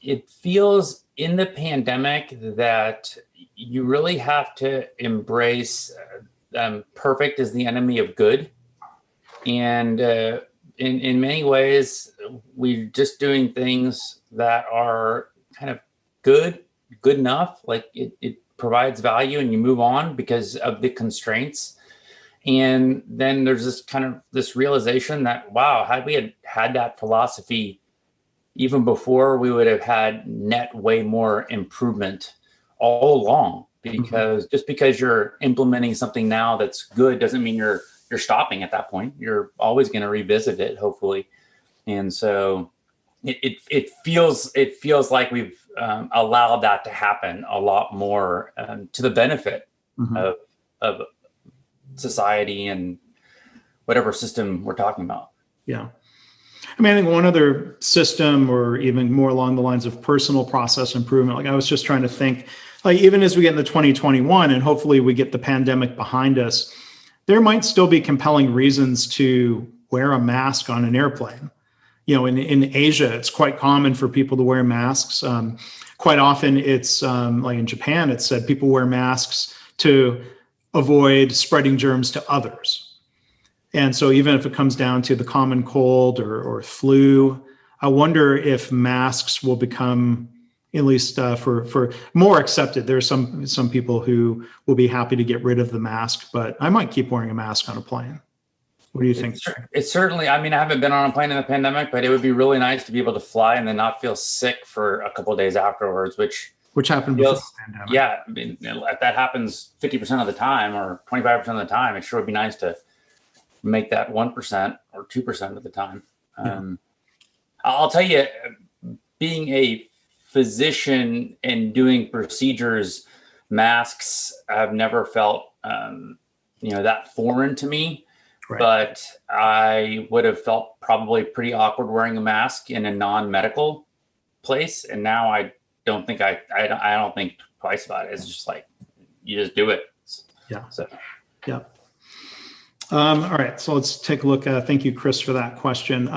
it feels in the pandemic that you really have to embrace perfect is the enemy of good. And in many ways, we're just doing things that are kind of good enough, like it provides value and you move on because of the constraints. And then there's this realization that, wow, had we had that philosophy even before, we would have had net way more improvement all along, because just because you're implementing something now that's good doesn't mean you're stopping at that point. You're always going to revisit it, hopefully. And so it feels like we've allowed that to happen a lot more, to the benefit of society and whatever system we're talking about. Yeah. I mean, I think one other system, or even more along the lines of personal process improvement, like I was just trying to think, like even as we get into 2021 and hopefully we get the pandemic behind us, there might still be compelling reasons to wear a mask on an airplane. You know, in Asia, it's quite common for people to wear masks. Quite often it's like in Japan, it's said people wear masks to avoid spreading germs to others. And so even if it comes down to the common cold or flu, I wonder if masks will become, at least for more accepted. There are some people who will be happy to get rid of the mask, but I might keep wearing a mask on a plane. What do you think? It's certainly, I mean, I haven't been on a plane in the pandemic, but it would be really nice to be able to fly and then not feel sick for a couple of days afterwards, which happened before the pandemic. Yeah, I mean, if that happens 50% of the time or 25% of the time, it sure would be nice to make that 1% or 2% of the time. I'll tell you, being a physician and doing procedures, masks have never felt, that foreign to me. Right. But I would have felt probably pretty awkward wearing a mask in a non-medical place, and now I don't think I don't think twice about it. It's just like you just do it. Yeah. So. Yeah. All right. So let's take a look. Thank you, Chris, for that question.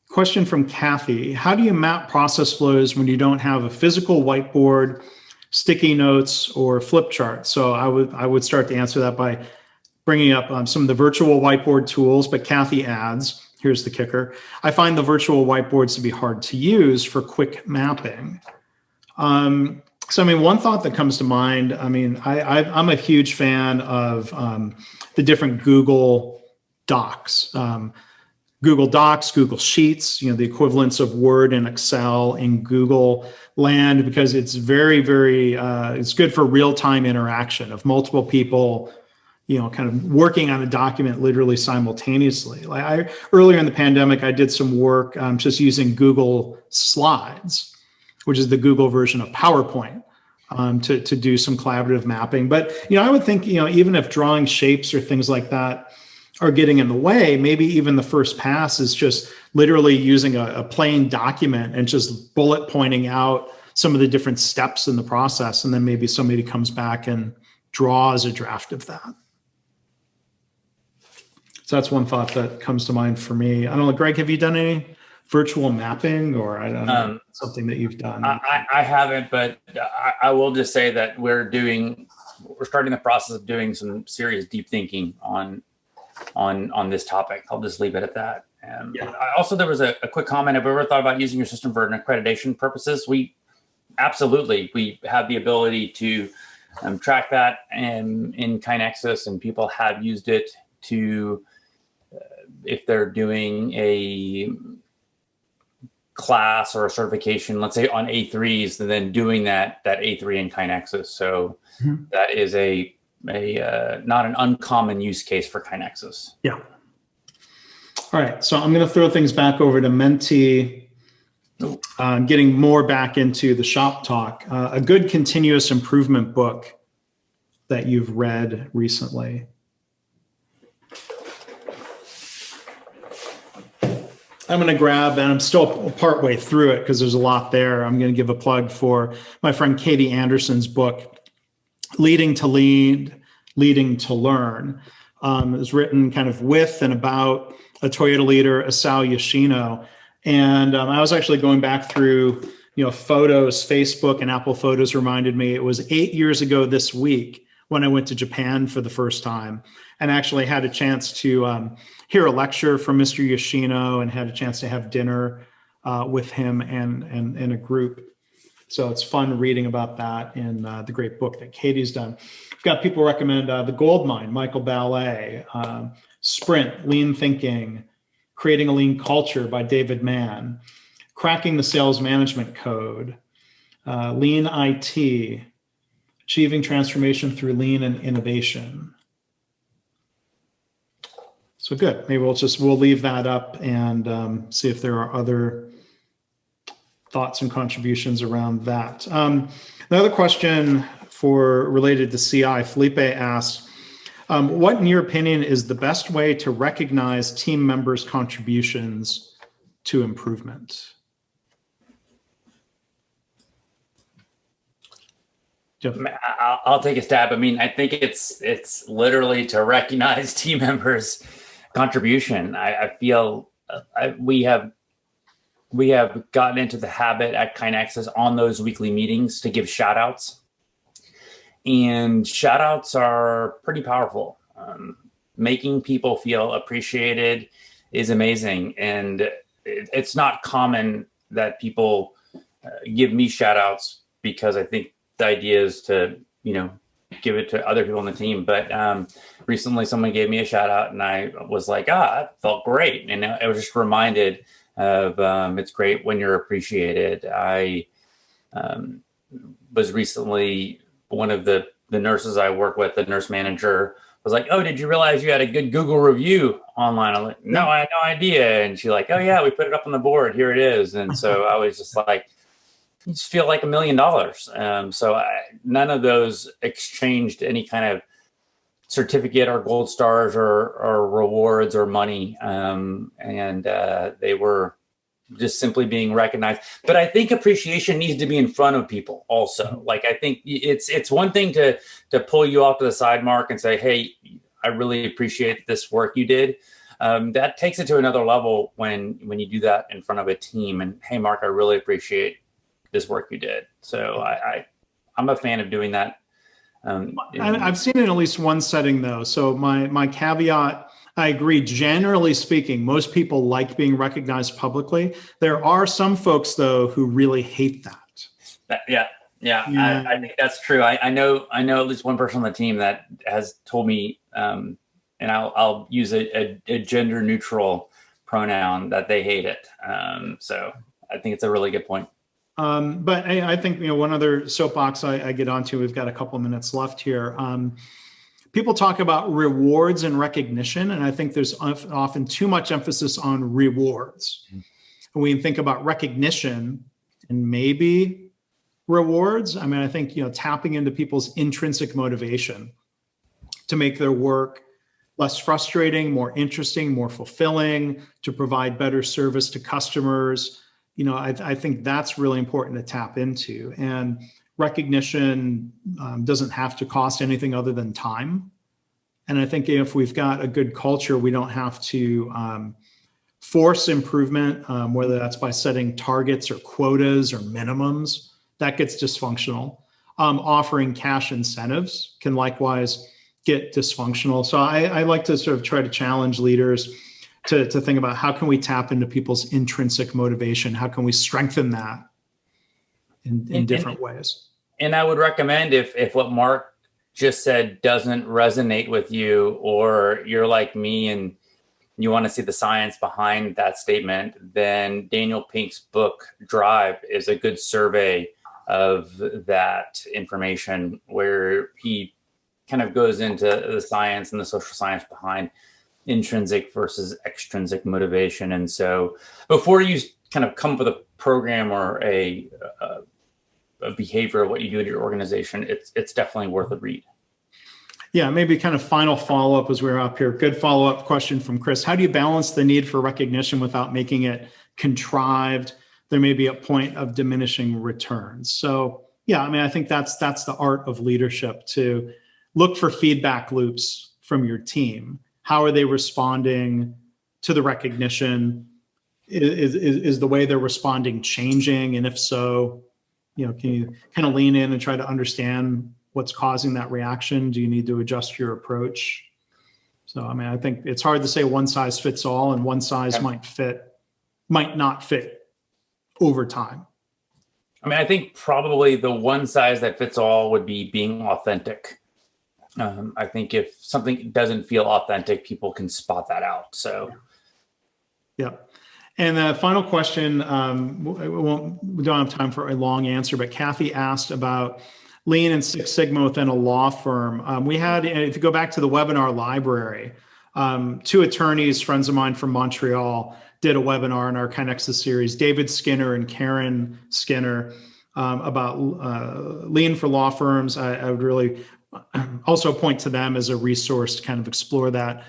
Question from Kathy: how do you map process flows when you don't have a physical whiteboard, sticky notes, or flip chart? So I would start to answer that by bringing up some of the virtual whiteboard tools, but Kathy adds, here's the kicker: I find the virtual whiteboards to be hard to use for quick mapping. So, I mean, one thought that comes to mind, I mean, I'm a huge fan of the different Google Docs, Google Sheets, the equivalents of Word and Excel in Google land, because it's very, very, it's good for real-time interaction of multiple people, kind of working on a document literally simultaneously. Like earlier in the pandemic, I did some work just using Google Slides, which is the Google version of PowerPoint, to do some collaborative mapping. But, I would think, even if drawing shapes or things like that are getting in the way, maybe even the first pass is just literally using a plain document and just bullet pointing out some of the different steps in the process. And then maybe somebody comes back and draws a draft of that. So that's one thought that comes to mind for me. I don't know, Greg, have you done any virtual mapping, or I don't know, something that you've done? I haven't, but I will just say that we're starting the process of doing some serious deep thinking on this topic. I'll just leave it at that. Also, there was a quick comment: have you ever thought about using your system for accreditation purposes? We have the ability to track that in KaiNexus, and people have used it to, if they're doing a class or a certification, let's say on A3s, and then doing that A3 in KaiNexus. So that is a not an uncommon use case for KaiNexus. Yeah. All right. So I'm going to throw things back over to Menti. Getting more back into the shop talk. A good continuous improvement book that you've read recently. I'm going to grab, and I'm still partway through it because there's a lot there. I'm going to give a plug for my friend Katie Anderson's book, Leading to Lead, Leading to Learn. It was written kind of with and about a Toyota leader, Isao Yoshino. And I was actually going back through, photos. Facebook and Apple Photos reminded me it was 8 years ago this week when I went to Japan for the first time, and actually had a chance to hear a lecture from Mr. Yoshino and had a chance to have dinner with him and a group. So it's fun reading about that in the great book that Katie's done. We've got people recommend The Gold Mine, Michael Ballet, Sprint, Lean Thinking, Creating a Lean Culture by David Mann, cracking the sales management code, lean IT, achieving transformation through lean and innovation. So good. Maybe we'll leave that up and see if there are other thoughts and contributions around that. Another question related to CI, Felipe asks, what in your opinion is the best way to recognize team members' contributions to improvement? Jeff? I'll take a stab. I mean, I think it's literally to recognize team members' contribution. I feel we have gotten into the habit at KaiNexus on those weekly meetings to give shout outs. And shout outs are pretty powerful. Making people feel appreciated is amazing. And it's not common that people give me shout outs, because I think the idea is to, give it to other people on the team. But recently someone gave me a shout out and I was like, that felt great. And I was just reminded of it's great when you're appreciated. I was recently, one of the nurses I work with, the nurse manager, was like, oh, did you realize you had a good Google review online? I'm like, no, I had no idea. And she's like, oh yeah, we put it up on the board. Here it is. And so I was just like, you just feel like $1 million. So none of those exchanged any kind of certificate or gold stars or rewards or money. They were just simply being recognized. But I think appreciation needs to be in front of people also. Like, I think it's one thing to pull you off to the side, Mark, and say, hey, I really appreciate this work you did. That takes it to another level when you do that in front of a team. And hey, Mark, I really appreciate this work you did. So I'm a fan of doing that. I've seen it in at least one setting though. So my caveat, I agree. Generally speaking, most people like being recognized publicly. There are some folks though who really hate that. Yeah. I think that's true. I know at least one person on the team that has told me, and I'll use a gender neutral pronoun, that they hate it. So I think it's a really good point. But I think, one other soapbox I get onto, we've got a couple of minutes left here. People talk about rewards and recognition, and I think there's often too much emphasis on rewards. When we think about recognition and maybe rewards, I think, tapping into people's intrinsic motivation to make their work less frustrating, more interesting, more fulfilling, to provide better service to customers. I think that's really important to tap into. And recognition doesn't have to cost anything other than time. And I think if we've got a good culture, we don't have to force improvement, whether that's by setting targets or quotas or minimums. That gets dysfunctional. Offering cash incentives can likewise get dysfunctional. So I like to sort of try to challenge leaders to think about how can we tap into people's intrinsic motivation? How can we strengthen that in different ways? And I would recommend, if what Mark just said doesn't resonate with you, or you're like me and you want to see the science behind that statement, then Daniel Pink's book Drive is a good survey of that information, where he kind of goes into the science and the social science behind intrinsic versus extrinsic motivation. And so before you kind of come up with a program or a behavior of what you do at your organization, it's definitely worth a read. Yeah, maybe kind of final follow-up as we're up here. Good follow-up question from Chris. How do you balance the need for recognition without making it contrived? There may be a point of diminishing returns. So yeah, I think that's the art of leadership, to look for feedback loops from your team. How are they responding to the recognition? Is the way they're responding changing? And if so, can you kind of lean in and try to understand what's causing that reaction? Do you need to adjust your approach? So, I think it's hard to say one size fits all, and one size might not fit over time. I think probably the one size that fits all would be being authentic. I think if something doesn't feel authentic, people can spot that out. So, yeah. And the final question, we don't have time for a long answer, but Kathy asked about Lean and Six Sigma within a law firm. We had, if you go back to the webinar library, two attorneys, friends of mine from Montreal, did a webinar in our KaiNexus series, David Skinner and Karen Skinner, about Lean for law firms. I would really also point to them as a resource to kind of explore that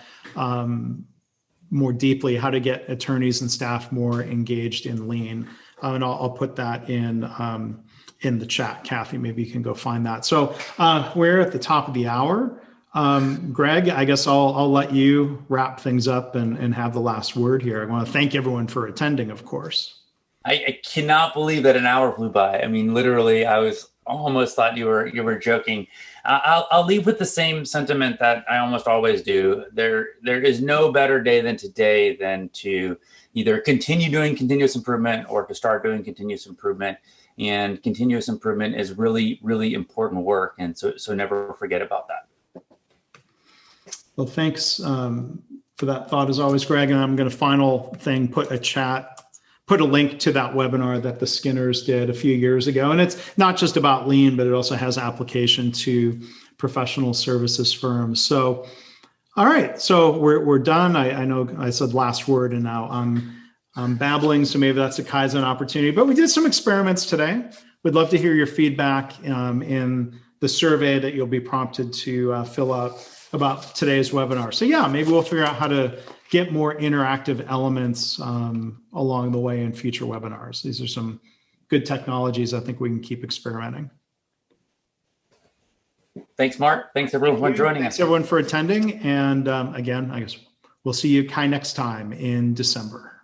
more deeply, how to get attorneys and staff more engaged in Lean. And I'll put that in the chat. Kathy, maybe you can go find that. So we're at the top of the hour. Greg, I guess I'll let you wrap things up and have the last word here. I want to thank everyone for attending, of course. I cannot believe that an hour flew by. I mean, literally, I was almost thought you were joking. I'll leave with the same sentiment that I almost always do. There is no better day than today than to either continue doing continuous improvement or to start doing continuous improvement. And continuous improvement is really, really important work. And so never forget about that. Well, thanks for that thought as always, Greg. And I'm going to final thing, put a link to that webinar that the Skinners did a few years ago. And it's not just about Lean, but it also has application to professional services firms. So, all right, so we're done. I know I said last word and now I'm babbling, so maybe that's a Kaizen opportunity, but we did some experiments today. We'd love to hear your feedback in the survey that you'll be prompted to fill out about today's webinar. So yeah, maybe we'll figure out how to get more interactive elements along the way in future webinars. These are some good technologies I think we can keep experimenting. Thanks, Mark. Thanks everyone for joining us. Thanks everyone for attending. And again, I guess we'll see you next time in December.